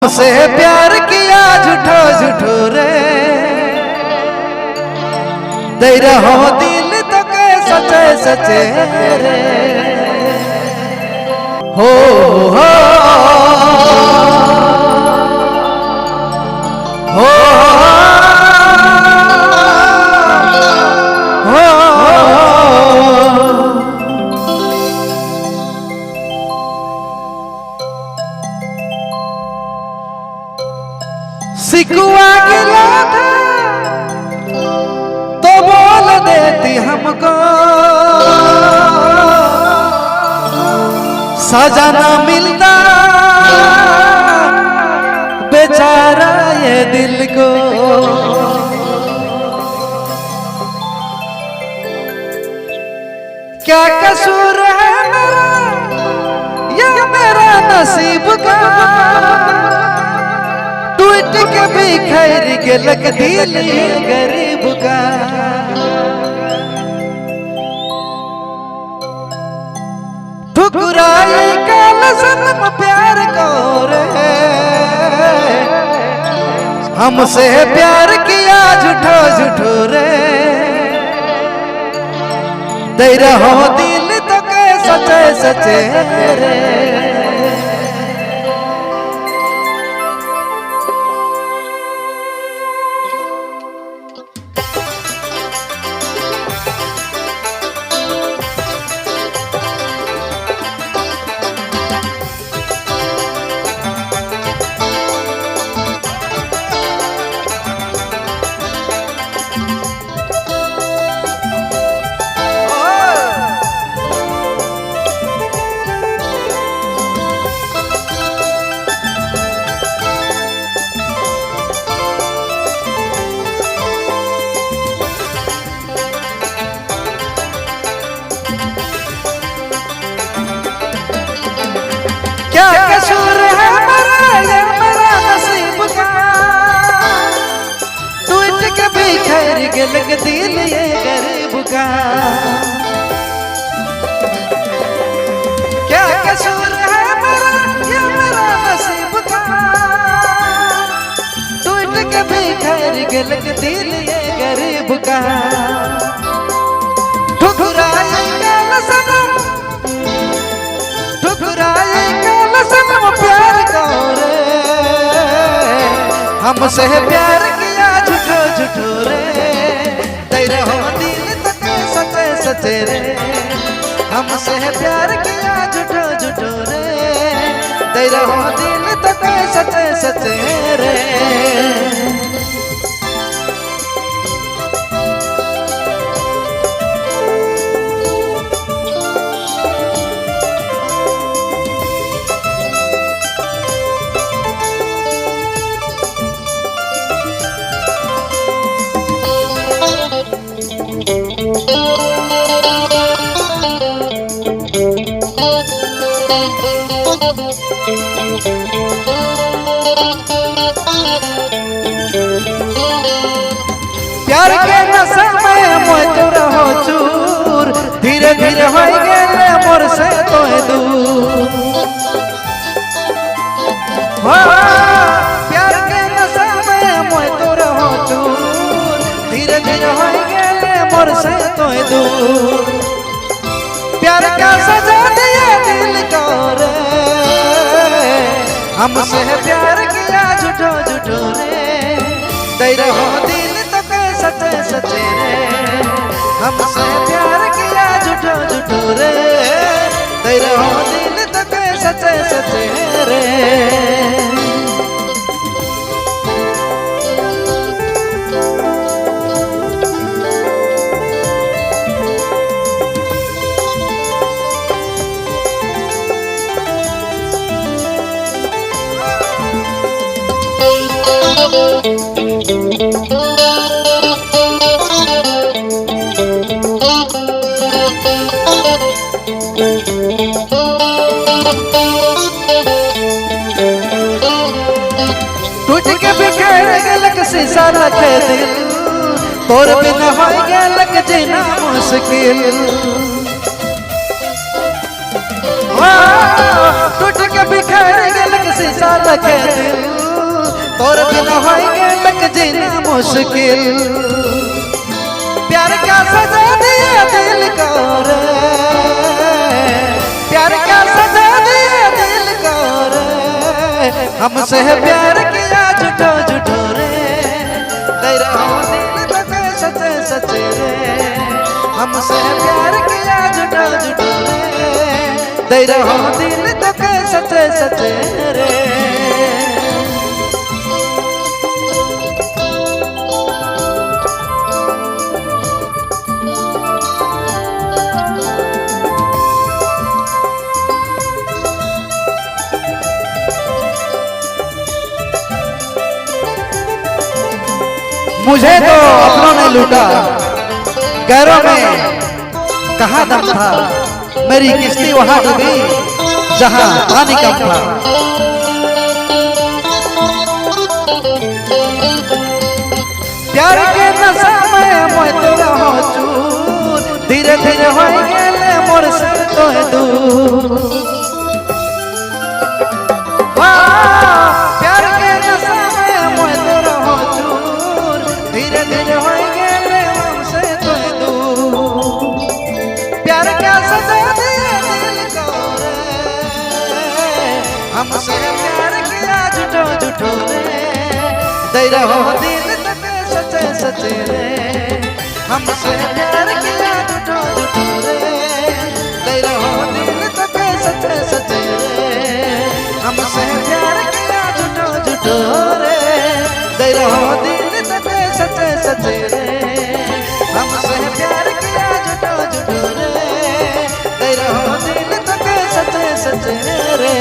हमसे प्यार किया झूठो झूठो रे, दे रहो दिल तो के सचे सचे रे। हो हो हो सिकुआ गिला था तो बोल देती हमको, सजा ना मिलता बेचारा ये दिल को। क्या कसूर है मेरा या मेरा नसीब का, टूट के बिखर के लग दिल गरीब का। ठुकराए काल सनम प्यार को रे, हमसे प्यार किया झूठो झूठो रे, दे रहो दिल तो के सचे सचे रे। क्या कसूर है मेरा ये मेरा नसीब का, टूट के बिखर के लग दिल ये गरीब का। क्या कसूर है मेरा ये मेरा नसीब का, टूट के बिखर के लग दिल ये गरीब का। ठुकराए काल सनम, ठुकराए सनम प्यार को रे, हमसे प्यार किया झूठो झूठो रे, दे रहो दिल तो के सचे सचे रे। हमसे प्यार किया झूठो झूठो रे, दे रहो दिल तो के सचे सचे रे। प्यार के नशा में मोय तो रहो चूर, धीरे धीरे हो गेले मोर से तो दूर। प्यार के नशा में मोय तो रहो चूर, धीरे धीरे हो गेले मोर से तो दूर। प्यार का सजा दिया दिल को रे, हमसे प्यार किया झूठो झूठो रे, दे रहो दिल तो के सचे सचे रे। हमसे प्यार किया झूठो झूठो रे, दे रहो दिल तो के सचे सचे रे। टूट के बिखर गलक शीशा रखे दिल, तोर बिना हो गलक जीना मुश्किल। टूट के बिखर गलक शीशा रखे दिल, तोर बिना होएंगे लग जीना मुश्किल। प्यार क्या सजा दिया दिल को रे, प्यार क्या सजा दिया दिल को रे, हमसे प्यार किया झूठो झूठो रे, तेरा दिल तो के सच्चे सच्चे रे, हमसे प्यार किया झूठो झूठो रे, तेरा दिल तो के सच्चे सच्चे रे। मुझे तो अपनों ने लूटा, गैरों में कहाँ दम था, मेरी किस्ती वहां डूबी जहां पानी कम था। प्यार के नशा में मैं तो रहो चूर, धीरे धीरे हो गेले मोर से तो दूर। प्यार के नशा में मैं तो रहो चूर, धीरे धीरे हो गेले हमसे तो दूर। प्यार क्या सजा दिया दिल को रे, हमसे प्यार किया झूठो झूठो रे, दे रहो दिल तक सच्चे सच्चे रे, हमसे प्यार किया झूठो झूठो रे, दे रहो दिल तक सच्चे सच्चे रे, हमसे प्यार किया झूठो झूठो रे, दे रहो दिल तक सच्चे सच्चे रे, हमसे प्यार किया झूठो झूठो रे, दे रहो दिल तक सच्चे सच्चे रे।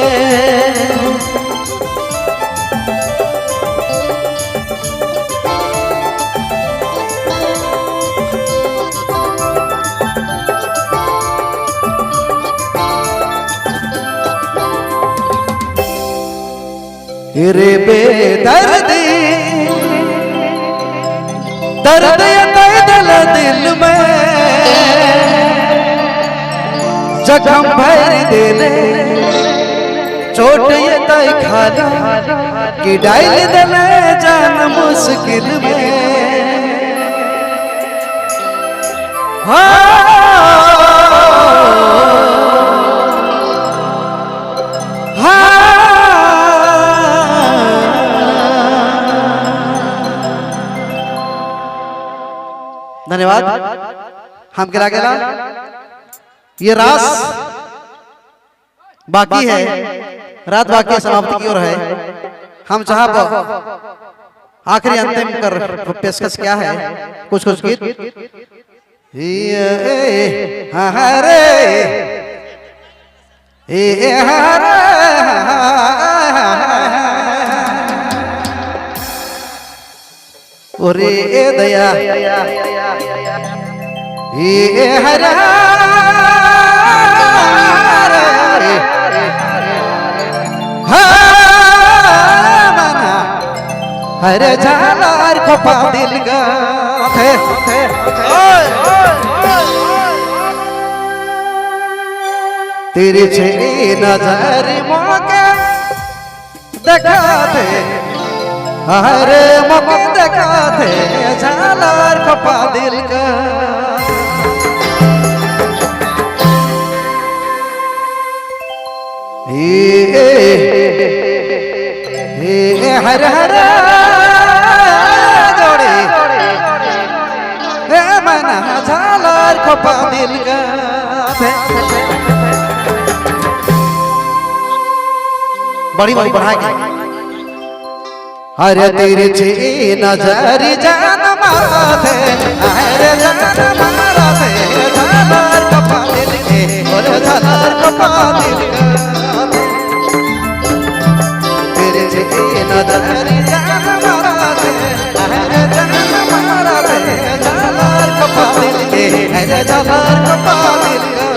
रे बेदर्दी दर्द दिल दिल में जख्म भर दिले, चोट ये तय खाली कि डाल दिले जान मुश्किल में। धन्यवाद। हम गिरा गिरा ये रास बाकी है, रात बाकी समाप्ति की ओर है। हम चाह आखिरी अंतिम कर पेशकश क्या है, कुछ कुछ गीत ओरे दया ये हरा हरे झालार खोपा दिल गा तेरी छे नजर मौके देखा दे, हरे मौके देखा दे झालार खोपा दिल गा। हर हर जोड़े मना झालार खोपा दिल गा। बड़ी बड़ी बढ़ाएगी। हरे तेरे ची नजर जान मारा थे, हरे जान मारा थे झालार खोपा दिल के, और झालार खोपा दिल गा। नजर जान मारा थे, हरे जान मारा थे झालार खोपा दिल के, हरे झालार खोपा दिल का।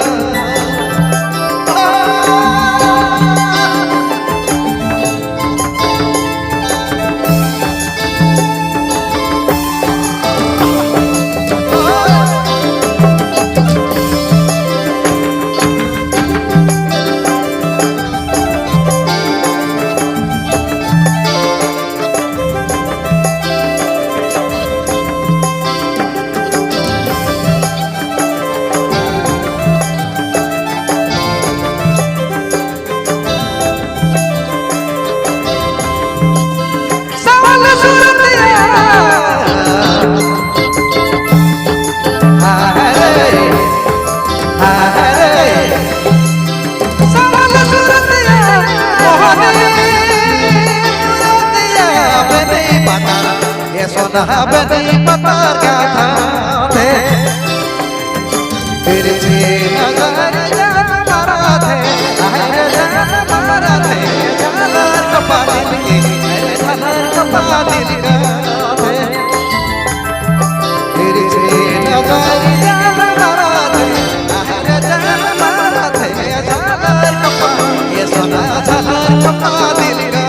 सोना बनी पता क्या था तेरे जी नजर जान मारा थे जान मारा थे झालर कपा दिल के झालर कपा दिल का तेरे जी नजर जान मारा थे जान मारा थे झालर कपा ये सोना झालर कपा दिल का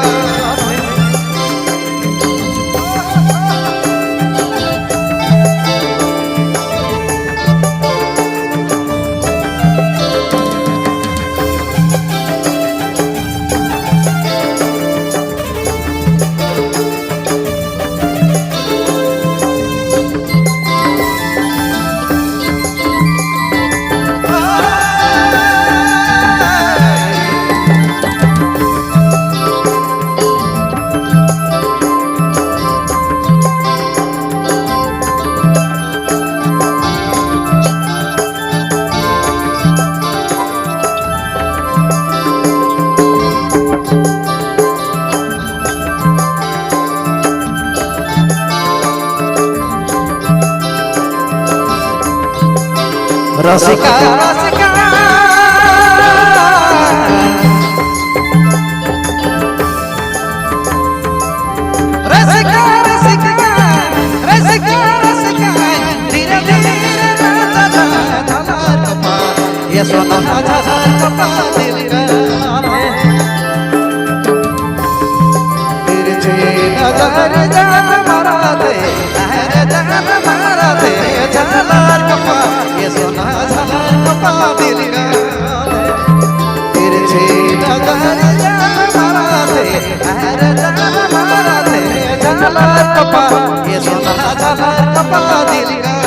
रसिका रसिका रसिका रसिका रसिका रसिका धीरे धीरे नाचा झालर कपा ये सोना झालर कपा दिल का तेरे जी नजर जान मारा दे जान मारा दे झालर कपा ये सोना झालर कपा दिल का तेरे जी नजर जान मारा दे जान मारा दे झालर कपा ये सोना झालर कपा दिल का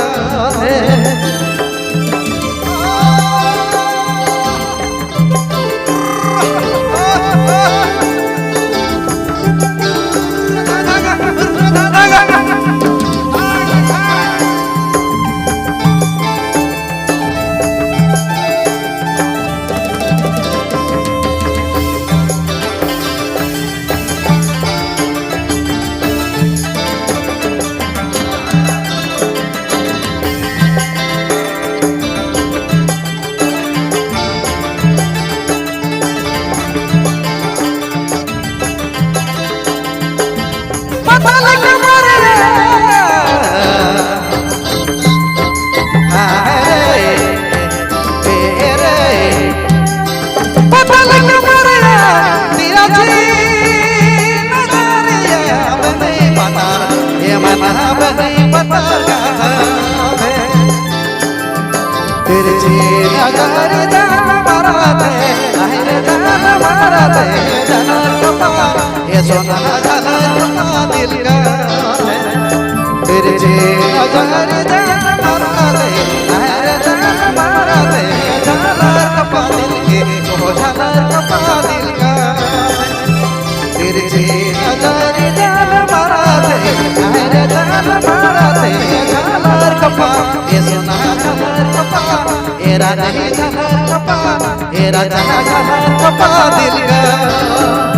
तेरे जी नजर जान मारा थे जान मारा थे झालर कपा ये सोना झालर कपा दिल का तेरे जी नजर जान मारा थे जान मारा थे झालर कपा दिल के वो झालर कपा दिल का तेरे जी नजर जान मारा थे जान मारा थे झालर कपा ये सोना झालर कपा एरा नहीं झालर कपा एरा झालर कपा दिल का